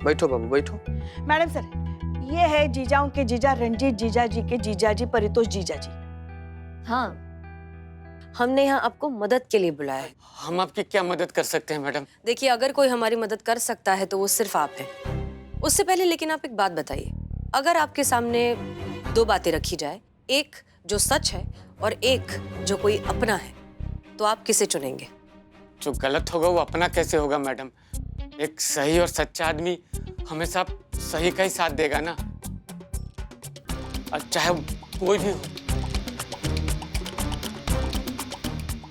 बैठो बाबू बैठो। Madam sir, ये है जीजाओं के जीजा रंजीत जीजा जी के जीजा जी परितोष जीजा जी। हाँ, हमने यहाँ आपको मदद के लिए बुलाया है। हम आपकी क्या मदद कर सकते हैं मैडम? देखिए, अगर कोई हमारी मदद कर सकता है तो वो सिर्फ आप हैं। उससे पहले लेकिन आप एक बात बताइए, अगर आपके सामने दो बातें रखी जाए, एक जो सच है और एक जो कोई अपना है, तो आप किसे चुनेंगे? जो गलत होगा वो अपना कैसे होगा मैडम? एक सही और सच्चा आदमी हमेशा सही का ही साथ देगा ना, और चाहे कोई भी हो।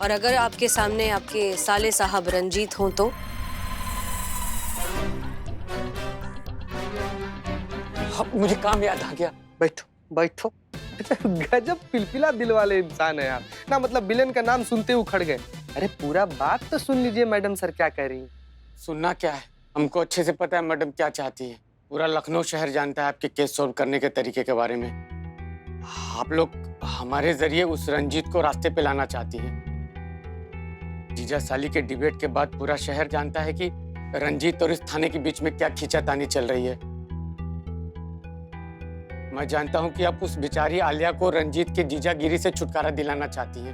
और अगर आपके सामने आपके साले साहब रंजीत हों तो? मुझे काम याद आ गया। बैठो बैठो। गजब पिलपिला दिल वाले इंसान है यार ना, मतलब विलेन का नाम सुनते ही उखड़ गए। अरे पूरा बात तो सुन लीजिए मैडम सर क्या कह रही हैं। सुनना क्या है, हमको अच्छे से पता है मैडम क्या चाहती है। पूरा लखनऊ शहर जानता है आपके केस सॉल्व करने के तरीके के बारे में। आप लोग हमारे जरिए उस रंजीत को रास्ते पे लाना चाहती हैं। जीजा साली के डिबेट के बाद पूरा शहर जानता है कि रंजीत और इस थाने के बीच में क्या खींचातानी चल रही है। मैं जानता हूं कि आप उस बेचारी आलिया को रंजीत के जीजागिरी से छुटकारा दिलाना चाहती हैं।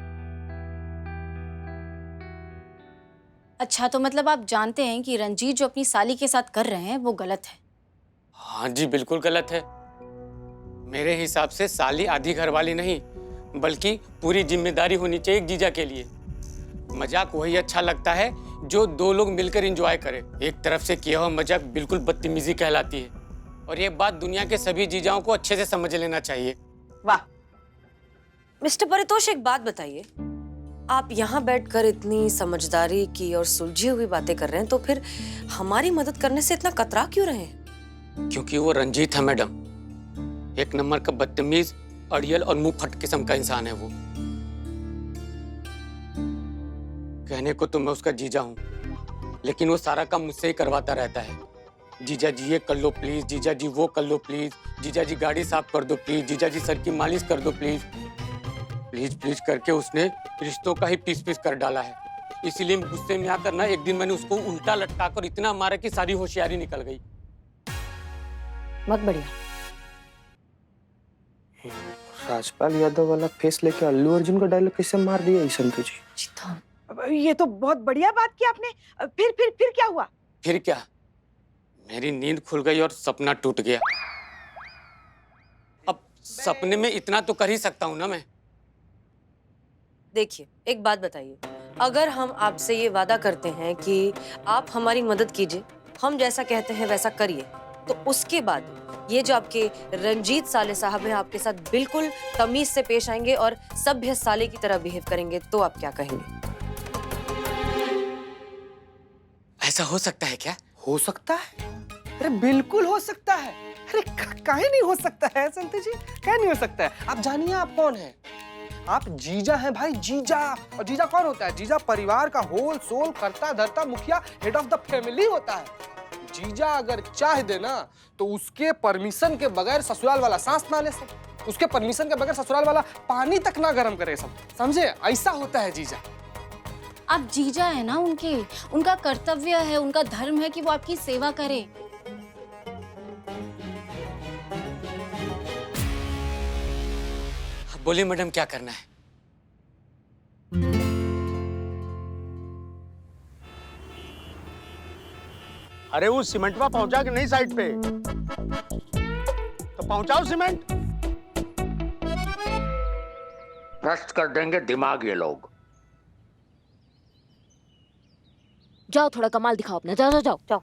अच्छा, तो मतलब आप जानते हैं कि रंजीत जो अपनी साली के साथ कर रहे हैं वो गलत है? हाँ जी, बिल्कुल गलत है। मेरे हिसाब से साली आधी घरवाली नहीं, बल्कि पूरी जिम्मेदारी होनी चाहिए एक जीजा के लिए। मजाक वही अच्छा लगता है जो दो लोग मिलकर एंजॉय करें। एक तरफ से किया हुआ मजाक बिल्कुल बदतमीजी कहलाती है, और ये बात दुनिया के सभी जीजाओं को अच्छे से समझ लेना चाहिए। वाह! मिस्टर परितोष, एक बात बताइए, आप यहाँ बैठकर इतनी समझदारी की और सुलझी हुई बातें कर रहे हैं, तो फिर हमारी मदद करने से इतना कतरा क्यों रहे हैं? क्योंकि वो रंजीत है मैडम, एक नंबर का बदतमीज, अड़ियल और मुंह फट किस्म का इंसान है वो। कहने को तो मैं उसका जीजा हूँ, लेकिन वो सारा काम मुझसे ही करवाता रहता है। जीजा जी ये कर लो प्लीज, जीजा जी वो कर लो प्लीज, जीजा जी गाड़ी साफ कर दो प्लीज, जीजा जी सर की मालिश कर दो प्लीज। प्लीज प्लीज करके उसने रिश्तों का ही पीस पीस कर डाला है। इसीलिए गुस्से में आकर ना एक दिन मैंने उसको उल्टा लटकाकर इतना मारा कि सारी होशियारी निकल गई। बहुत बढ़िया। राजपाल यादव वाला फेस लेके अल्लू अर्जुन का डायलॉग कैसे मार दिया संतु जी? ये तो बहुत बढ़िया बात की आपने। फिर क्या हुआ? फिर क्या, मेरी नींद खुल गई और सपना टूट गया। अब सपने में इतना तो कर ही सकता हूँ ना मैं। देखिए, एक बात बताइए, अगर हम आपसे ये वादा करते हैं कि आप हमारी मदद कीजिए, हम जैसा कहते हैं वैसा करिए, तो उसके बाद ये जो आपके रंजीत साले साहब हैं आपके साथ बिल्कुल तमीज से पेश आएंगे और सभ्य साले की तरह बिहेव करेंगे, तो आप क्या कहेंगे? ऐसा हो सकता है क्या? हो सकता है, अरे बिल्कुल हो सकता है। अरे काहे नहीं हो सकता है संतु जी, काहे नहीं हो सकता है? आप जानिए आप कौन है? आप जीजा हैं भाई, जीजा। और जीजा कौन होता है? जीजा परिवार का होल सोल करता धरता मुखिया, हेड ऑफ द फैमिली होता है। जीजा अगर चाह दे ना तो उसके परमिशन के बगैर ससुराल वाला सांस ना ले सकते, उसके परमिशन के बगैर ससुराल वाला पानी तक ना गर्म करे सब, समझे? ऐसा होता है जीजा। आप जीजा है ना उनके, उनका कर्तव्य है, उनका धर्म है कि वो आपकी सेवा करे। बोलिए मैडम, क्या करना है? अरे वो सीमेंटवा पहुंचा कि नहीं साइड पे? तो पहुंचाओ सीमेंट। भ्रष्ट कर देंगे दिमाग ये लोग। जाओ थोड़ा कमाल दिखाओ अपना, जाओ जाओ जाओ जाओ।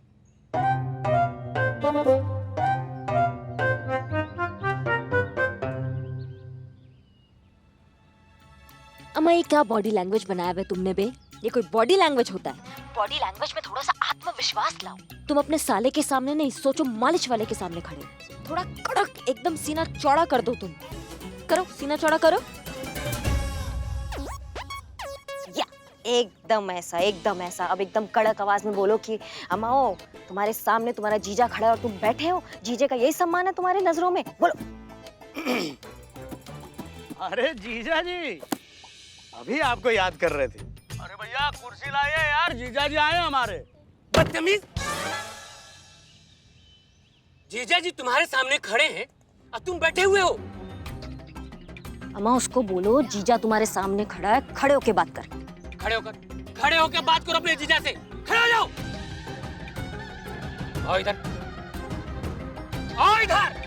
अम्मा ये क्या बॉडी लैंग्वेज बनाया है तुमने बे? ये कोई बॉडी लैंग्वेज होता है? बॉडी लैंग्वेज में थोड़ा सा आत्मविश्वास लाओ। तुम अपने साले के सामने नहीं, सोचो मालिश वाले के सामने खड़े, थोड़ा कड़क एकदम सीना चौड़ा कर दो। तुम करो, सीना चौड़ा करो। या एकदम ऐसा, एकदम ऐसा। अब एकदम कड़क आवाज में बोलो कि अम्माओ, तुम्हारे सामने तुम्हारा जीजा खड़ा है और तुम बैठे हो, जीजे का यही सम्मान है तुम्हारे नजरों में? बोलो। अरे जीजा जी, अभी आपको याद कर रहे थे। अरे भैया कुर्सी लाइए यार, जीजा जी आए हमारे। बदतमीज! जीजा जी तुम्हारे सामने खड़े हैं और तुम बैठे हुए हो। अम्मा उसको बोलो जीजा तुम्हारे सामने खड़ा है, खड़े होके बात कर। खड़े होकर बात करो अपने जीजा से। खड़े हो जाओ। आओ इधर, आओ इधर।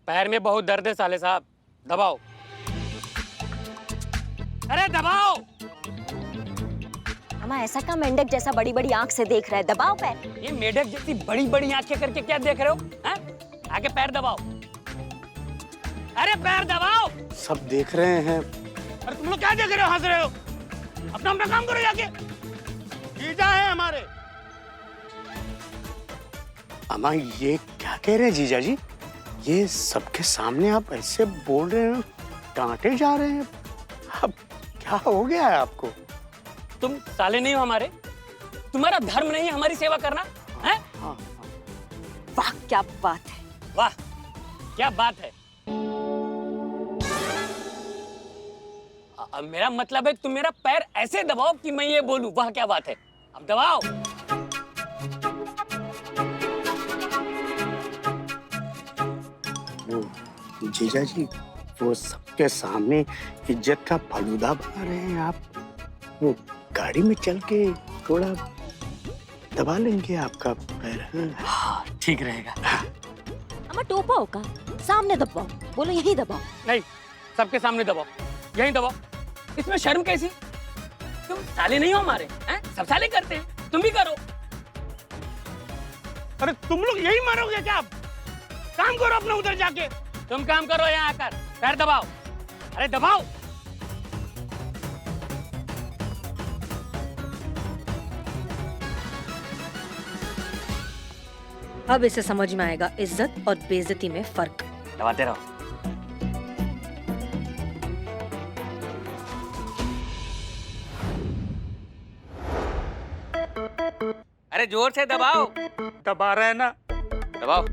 पैर में बहुत दर्द है साले साहब, दबाओ। अरे दबाओ। अम्मा ऐसा का मेंढक जैसा बड़ी बड़ी आंख से देख रहा है, दबाओ पैर। ये मेढक जैसी बड़ी बड़ी आंखें करके क्या देख रहे हो? हैं? आगे पैर दबाओ। अरे पैर दबाओ। सब देख रहे हैं। अरे तुम लोग क्या देख रहे हो, हंस रहे हो? अपना अपना काम करो जाके। जीजा है हमारे। अम्मा ये क्या कह रहे हैं जीजा जी? ये सबके सामने आप ऐसे बोल रहे हो, डांटे जा रहे हैं। अब क्या हो गया है आपको? तुम साले नहीं हो हमारे? तुम्हारा धर्म नहीं है हमारी सेवा करना? हैं? हाँ। वाह क्या बात है। वाह क्या बात है। मेरा मतलब है तुम मेरा पैर ऐसे दबाओ कि मैं ये बोलूं वाह क्या बात है। अब दबाओ। वो जीजा जी वो सबके सामने इज्जत का फलूदा बना रहे हैं आप। वो गाड़ी में चल के थोड़ा दबा लेंगे आपका पैर। हाँ, ठीक रहेगा। अम्मा टोपा होगा, सामने दबाओ, बोलो यही दबाओ। नहीं, सबके सामने दबाओ, यहीं दबाओ। इसमें शर्म कैसी? तुम साले नहीं हो हमारे, हैं? सब साले करते हैं, तुम भी करो। अरे तुम लोग यही मारोगे क्या? आप काम करो अपना उधर जाके। तुम काम करो यहाँ आकर, पैर दबाओ। अरे दबाओ। अब इसे समझ में आएगा इज्जत और बेइज्जती में फर्क। दबाते रहो। अरे जोर से दबाओ। दबा रहे हैं ना। दबाओ।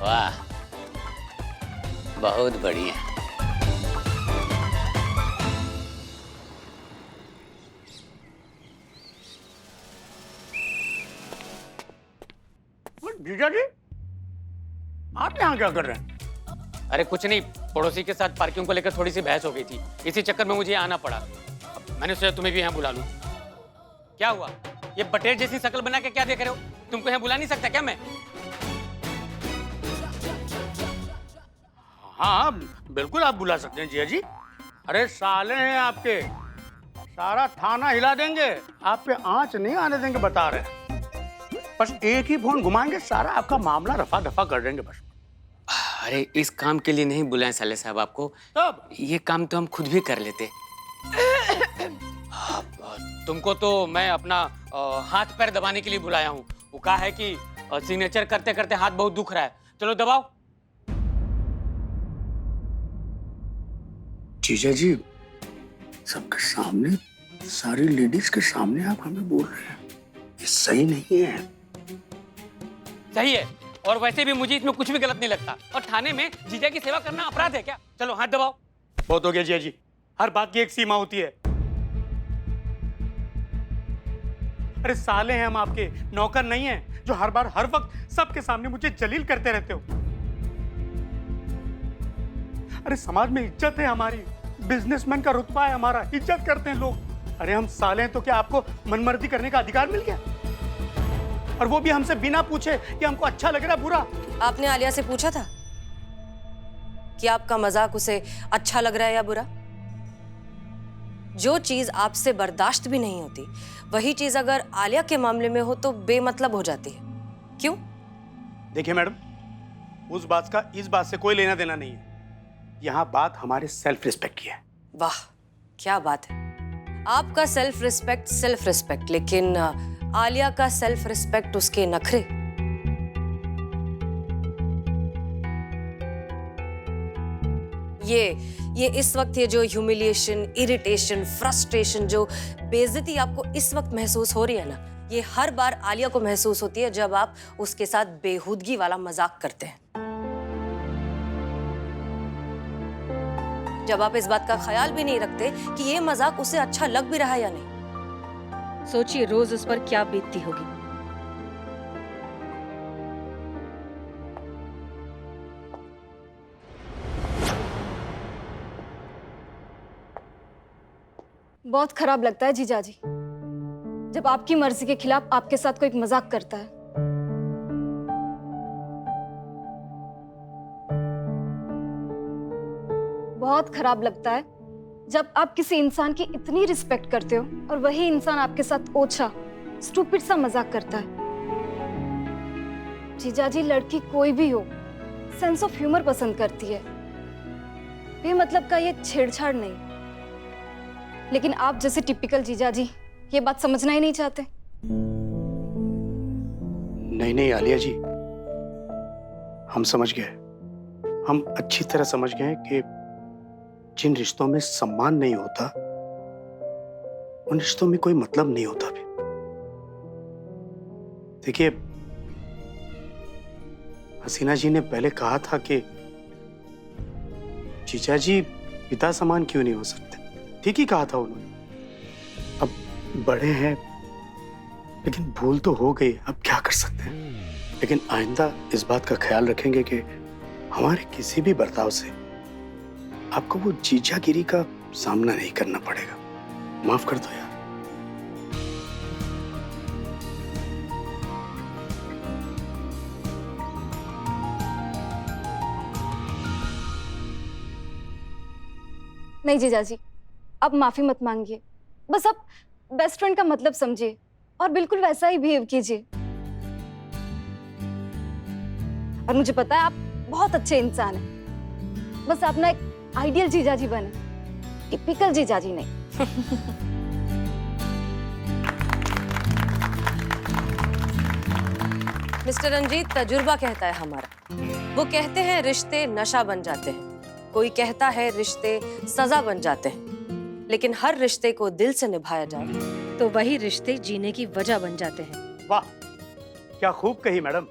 वाह बहुत बढ़िया। जीजा जी आप यहाँ क्या कर रहे हैं? अरे कुछ नहीं, पड़ोसी के साथ पार्किंग को लेकर थोड़ी सी बहस हो गई थी, इसी चक्कर में मुझे आना पड़ा। मैंने सोचा तुम्हें भी यहाँ बुला लूं। क्या हुआ? ये बटेर जैसी शक्ल बना के क्या देख रहे हो? तुमको यहाँ बुला नहीं सकता क्या मैं? हाँ बिल्कुल आप बुला सकते हैं जीजा जी। अरे साले हैं आपके, सारा थाना हिला देंगे, आप पे आंच नहीं आने देंगे बता रहे हैं। बस एक ही फोन घुमाएंगे, सारा आपका मामला रफा दफा कर देंगे बस। अरे इस काम के लिए नहीं बुलाए साले साहब आपको, तब ये काम तो हम खुद भी कर लेते। तुमको तो मैं अपना हाथ पैर दबाने के लिए बुलाया हूँ। वो कहा है कि सिग्नेचर करते करते हाथ बहुत दुख रहा है, चलो दबाओ। जीजा जी सबके सामने, सारी लेडीज के सामने आप हमें बोल रहे हैं, ये सही नहीं है। सही है, और वैसे भी मुझे इसमें कुछ भी गलत नहीं लगता। और थाने में जीजा की सेवा करना अपराध है क्या? चलो हाथ दबाओ। बहुत हो गया जीजा जी, हर बात की एक सीमा होती है। अरे साले हैं हम आपके, नौकर नहीं हैं जो हर बार हर वक्त सबके सामने मुझे जलील करते रहते हो। अरे समाज में इज्जत है हमारी, बिजनेसमैन का रुतबा है हमारा, इज्जत करते हैं लोग। अरे हम साले हैं तो क्या आपको मनमर्जी करने का अधिकार मिल गया? और वो भी हमसे बिना पूछे कि हमको अच्छा लग रहा है बुरा। आपने आलिया से पूछा था कि आपका मजाक उसे अच्छा लग रहा है या बुरा? जो चीज आपसे बर्दाश्त भी नहीं होती, वही चीज अगर आलिया के मामले में हो तो बेमतलब हो जाती है। क्यों? देखिए मैडम, उस बात का इस बात से कोई लेना देना नहीं है। यहाँ बात हमारे सेल्फ रिस्पेक्ट की है। वाह क्या बात है। आपका सेल्फ रिस्पेक्ट, लेकिन आलिया का सेल्फ रिस्पेक्ट उसके नखरे। ये इस वक्त ये जो ह्यूमिलिएशन, इरिटेशन, फ्रस्ट्रेशन, जो बेइज्जती आपको इस वक्त महसूस हो रही है ना, ये हर बार आलिया को महसूस होती है जब आप उसके साथ बेहूदगी वाला मजाक करते हैं। जब आप इस बात का ख्याल भी नहीं रखते कि ये मजाक उसे अच्छा लग भी रहा है या नहीं। सोचिए रोज उस पर क्या बीतती होगी। बहुत खराब लगता है जीजाजी जब आपकी मर्जी के खिलाफ आपके साथ कोई मजाक करता है। बहुत खराब लगता है जब आप किसी इंसान की इतनी रिस्पेक्ट करते हो और वही इंसान आपके साथ ओछा स्टूपिड सा मजाक करता है। जीजाजी, लड़की कोई भी हो सेंस ऑफ ह्यूमर पसंद करती है, बेमतलब का ये छेड़छाड़ नहीं। लेकिन आप जैसे टिपिकल जीजाजी ये बात समझना ही नहीं चाहते। नहीं नहीं आलिया जी, हम समझ गए। हम अच्छी तरह समझ गए कि जिन रिश्तों में सम्मान नहीं होता उन रिश्तों में कोई मतलब नहीं होता भी। देखिए, हसीना जी ने पहले कहा था कि जीजा जी पिता समान क्यों नहीं हो सकते। ठीक ही कहा था उन्होंने। अब बड़े हैं, लेकिन भूल तो हो गई, अब क्या कर सकते हैं। लेकिन आइंदा इस बात का ख्याल रखेंगे कि हमारे किसी भी बर्ताव से आपको वो जीजागिरी का सामना नहीं करना पड़ेगा। माफ कर दो यार। नहीं जीजाजी, अब माफी मत मांगिए। बस आप बेस्ट फ्रेंड का मतलब समझिए और बिल्कुल वैसा ही बिहेव कीजिए। और मुझे पता है आप बहुत अच्छे इंसान हैं। बस आप ना एक आइडियल जीजाजी बने, टिपिकल जीजाजी नहीं। मिस्टर रंजीत, तजुर्बा कहता है हमारा। वो कहते हैं रिश्ते नशा बन जाते हैं, कोई कहता है रिश्ते सजा बन जाते हैं। लेकिन हर रिश्ते को दिल से निभाया जाए तो वही रिश्ते जीने की वजह बन जाते हैं। वाह, क्या खूब कही मैडम।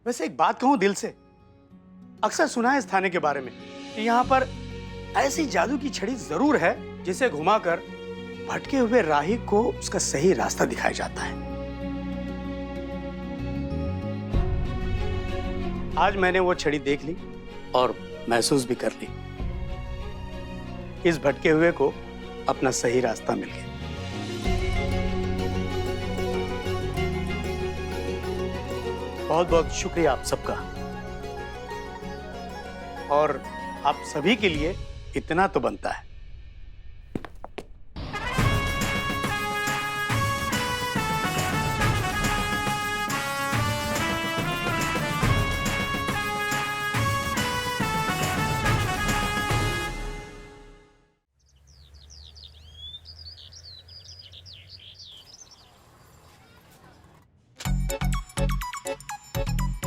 वैसे एक बात कहूं दिल से, अक्सर सुना है इस थाने के बारे में कि यहाँ पर ऐसी जादू की छड़ी जरूर है जिसे घुमाकर भटके हुए राही को उसका सही रास्ता दिखाया जाता है। आज मैंने वो छड़ी देख ली और महसूस भी कर ली। इस भटके हुए को अपना सही रास्ता मिल गया। बहुत बहुत शुक्रिया आप सबका, और आप सभी के लिए इतना तो बनता है।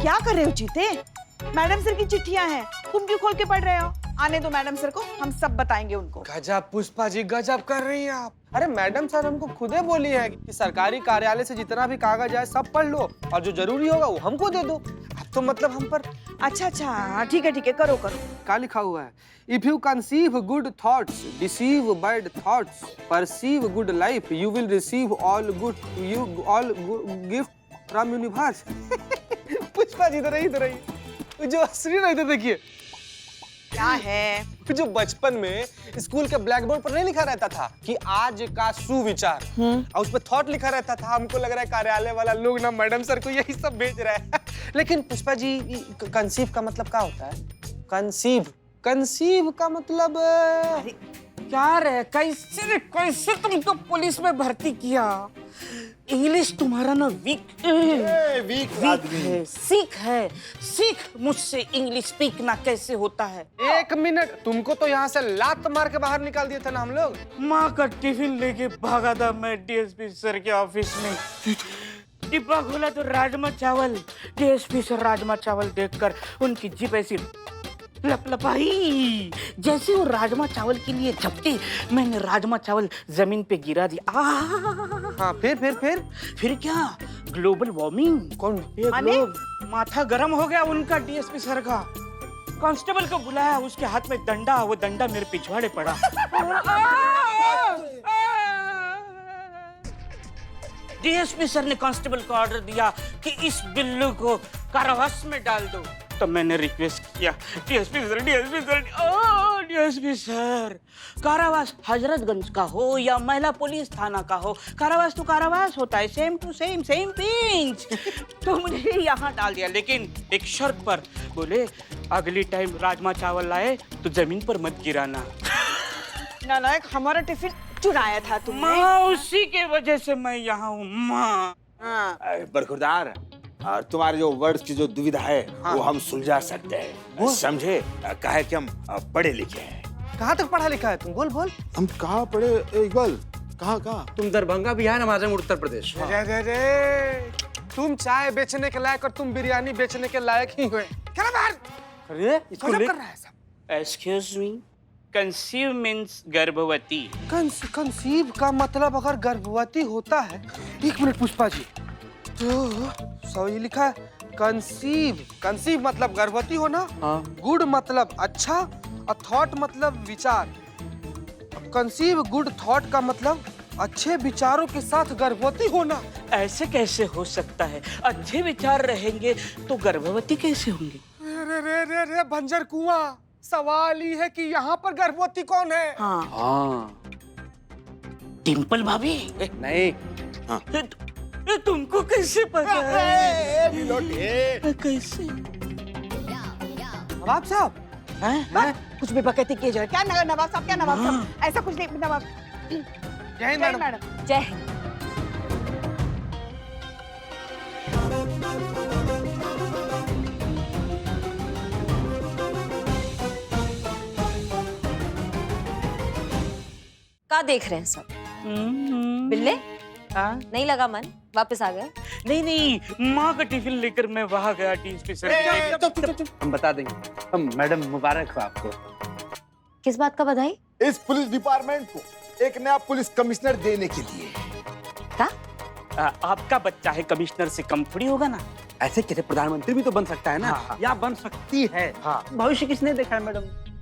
क्या कर रहे हो जीते? मैडम सर की चिट्ठियां हैं, तुम क्यों खोल के पढ़ रहे हो? आने दो मैडम सर को, हम सब बताएंगे उनको। गजब पुष्पा जी, गजब कर रही हैं आप। अरे मैडम सर हमको खुदे बोली है कि सरकारी कार्यालय से जितना भी कागज आए सब पढ़ लो और जो जरूरी होगा वो हमको दे दो। अब तो मतलब हम पर। अच्छा, ठीक है, करो। क्या लिखा हुआ है? If you conceive good thoughts, deceive bad thoughts, perceive good life, you will receive all gift from universe. Pushpa ji इधर ही जो असली ना, इधर देखिए क्या है? जो बचपन में स्कूल के ब्लैक बोर्ड पर नहीं लिखा रहता था कि आज का सुविचार, और उस पर थॉट लिखा रहता था। हमको लग रहा है कार्यालय वाला लोग ना मैडम सर को यही सब भेज रहा है। लेकिन पुष्पा जी, कंसीव का मतलब क्या होता है? कंसीव का मतलब क्या रे, कैसे तुमको पुलिस में भर्ती किया? इंग्लिश तुम्हारा ना वीक है। सीख मुझसे इंग्लिश सीखना कैसे होता है। एक मिनट, तुमको तो यहाँ से लात मार के बाहर निकाल दिए थे ना हम लोग। माँ का टिफिन लेके भागा था मैं डीएसपी सर के ऑफिस में। डिब्बा खोला तो राजमा चावल। डीएसपी सर राजमा चावल देखकर उनकी जीभ ऐसी लपलपाई, जैसे वो राजमा चावल के लिए झपटी, मैंने राजमा चावल जमीन पे गिरा दिया। हाँ फिर क्या, ग्लोबल वार्मिंग। कौन ये माने? ग्लोब माथा गर्म हो गया उनका, डीएसपी सर का। कांस्टेबल को बुलाया, उसके हाथ में डंडा, वो डंडा मेरे पिछवाड़े पड़ा। डीएसपी सर ने कांस्टेबल को ऑर्डर दिया कि इस बिल्लू को कारावास में डाल दो। तो मैंने रिक्वेस्ट किया, डीएसपी सर, कारावास हजरतगंज का हो या महिला पुलिस थाना का हो, कारावास तो कारावास होता है, same to same, same pinch. तो मुझे यहाँ डाल दिया, लेकिन एक शर्त पर। बोले अगली टाइम राजमा चावल लाए तो जमीन पर मत गिराना। नालायक, हमारा टिफिन चुराया था तुमने। माँ, उसी के वजह से मैं यहाँ हूँ माँ। बरखुरदार, तुम्हारे जो वर्ड्स की जो दुविधा है वो हम सुलझा सकते हैं, समझे? कहे कि हम पढ़े लिखे हैं। कहाँ तक पढ़ा लिखा है तुम? बोल बोल। हम कहाँ पढ़े इकबाल? कहाँ? तुम दरभंगा बिहार, हम आजम उत्तर प्रदेश। रे, तुम चाय बेचने के लायक और तुम बिरयानी बेचने के लायक ही हुए। क्या बाहर? अरे इसको गजब ले कर रहा है सब। एक्सक्यूज मी, कंसीव मीन्स गर्भवती। कंसीव का मतलब अगर गर्भवती होता है, एक मिनट पुष्पा जी, तो सही लिखा है कंसीव मतलब गर्भवती होना, गुड मतलब अच्छा, और थॉट मतलब विचार। कंसीव गुड थॉट का मतलब अच्छे विचारों के साथ गर्भवती होना। ऐसे कैसे हो सकता है? अच्छे विचार रहेंगे तो गर्भवती कैसे होंगी? रे बंजर कुआं, सवाल ही है कि यहाँ पर गर्भवती कौन है? हाँ डिम्पल भाभी। नहीं, तुमको कैसे पता है? कैसे? नवाब साहब, मैं कुछ भी बकैती किए जा रहे। क्या नवाब साहब, क्या नवाब साहब, ऐसा कुछ नहीं। नवाब, जय हिंद मैडम। जय हिंद। क्या देख रहे हैं सब? बिल्ले, नहीं लगा मन? वापस आ गए? नहीं, माँ का टिफिन लेकर मैं वहाँ गया डीएसपी सर। हम बता देंगे। हम मैडम, मुबारक हो आपको। किस बात का बधाई? इस पुलिस डिपार्टमेंट को एक नया पुलिस कमिश्नर देने के लिए। क्या? आपका बच्चा है, कमिश्नर से कम थोड़ी होगा ना। ऐसे कैसे प्रधानमंत्री भी तो बन सकता है ना, या बन सकती है। भविष्य किसने देखा है मैडम?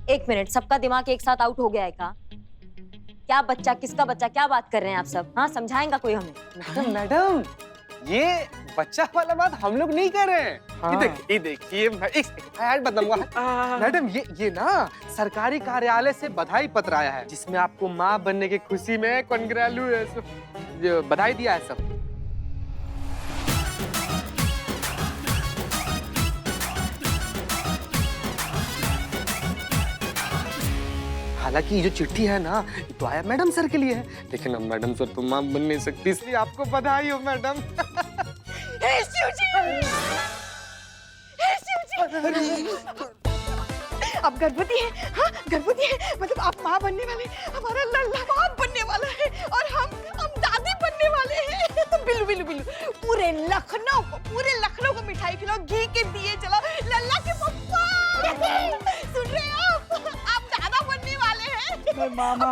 एक मिनट, सबका दिमाग एक साथ आउट हो गया है क्या? क्या बच्चा, किसका बच्चा, क्या बात कर रहे हैं आप सब? हाँ, समझाएंगा कोई हमें? मैडम, ये बच्चा वाला बात हम लोग नहीं कर रहे हैं। ये देखिए मैडम, ये ना सरकारी कार्यालय से बधाई पत्र आया है, जिसमें आपको माँ बनने की खुशी में कांग्रेचुलेशन बधाई दिया है सब। हालांकि ये जो चिट्ठी है ना, ये तो आया मैडम सर के लिए है, लेकिन अब मैडम सर तो मां बन नहीं सकती, इसलिए आपको बधाई हो मैडम। आप गर्भवती हैं? हाँ, गर्भवती है, मतलब आप माँ बनने वाले, हमारा लल्ला माँ बनने वाला है, और हम दादी बनने वाले हैं। बिल्लू बिल्लू बिल्लू, पूरे लखनऊ को मिठाई खिलाओ, घी के दिए जलाओ, लल्ला के पप्पा। सुन रहे हो आप दादा बनने वाले हैं। मामा,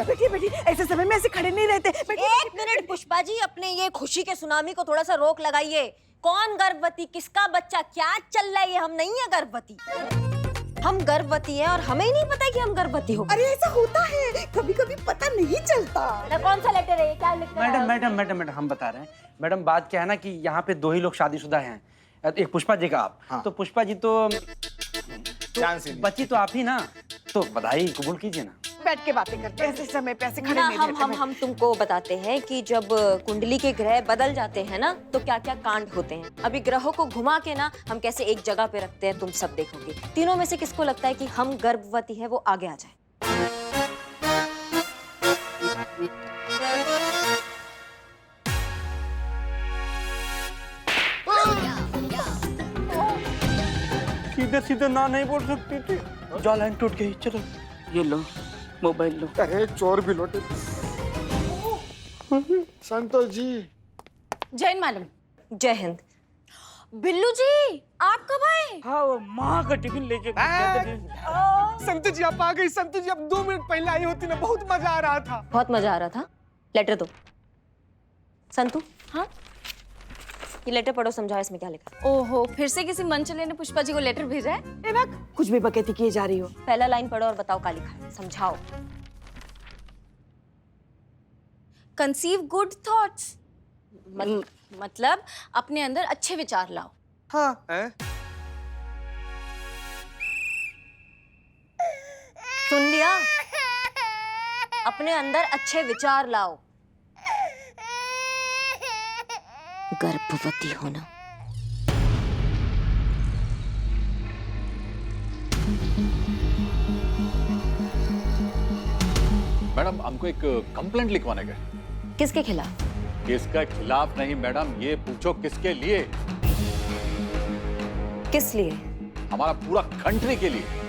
बैठिए, ऐसे समय में ऐसे खड़े नहीं रहते। एक मिनट पुष्पा जी, अपने ये खुशी के सुनामी को थोड़ा सा रोक लगाइए। कौन गर्भवती, किसका बच्चा, क्या चल रहा है? ये हम नहीं है गर्भवती, हम गर्भवती हैं और हमें ही नहीं पता है कि हम गर्भवती हो। अरे ऐसा होता है, कभी कभी पता नहीं चलता। कौन सा लेटर है ये? क्या लिखा है? मैडम हम बता रहे हैं। मैडम, बात क्या है ना कि यहाँ पे 2 ही लोग शादीशुदा हैं, एक पुष्पा जी का आप। तो पुष्पा जी तो बच्ची तो आप ही ना, तो बधाई कबूल कीजिए ना। बैठ के बातें करते हैं, ऐसे समय पे ऐसे खड़े ना, नहीं रहते। हम तुमको बताते हैं कि जब कुंडली के ग्रह बदल जाते हैं ना, तो क्या क्या कांड होते हैं। अभी ग्रहों को घुमा के ना हम कैसे एक जगह पे रखते हैं, तुम सब देखोगे। तीनों में से किसको लगता है कि हम गर्भवती है, वो आगे आ जाए। सीधे ना नहीं बोल सकती थी, जो लाइन टूट गई। चलो ये लो मोबाइल लो। अरे चोर भी लौटे। संतोष जी। जैन मैडम। जय हिंद। बिल्लू जी आप कब आए? हाँ वो माँ का टिफिन लेके संतु जी आप आ गई। संतु जी अब 2 मिनट पहले आई होती ना, बहुत मजा आ रहा था। बहुत मजा आ रहा था। लेटर दो। संतु, हाँ? ये लेटर पढ़ो, समझाओ इसमें क्या लिखा है। ओहो, फिर से किसी मनचले ने पुष्पा जी को लेटर भेजा है? ए भाग, कुछ भी बकैती किए जा रही हो। पहला लाइन पढ़ो और बताओ क्या लिखा है, समझाओ। कंसीव गुड थॉट्स, मतलब अपने अंदर अच्छे विचार लाओ। हाँ है? सुन लिया? अपने अंदर अच्छे विचार लाओ। गर्भवती होना। मैडम हमको एक कंप्लेंट लिखवाने का। किसके खिलाफ? किसका खिलाफ नहीं मैडम, ये पूछो किसके लिए। किस लिए? हमारा पूरा कंट्री के लिए।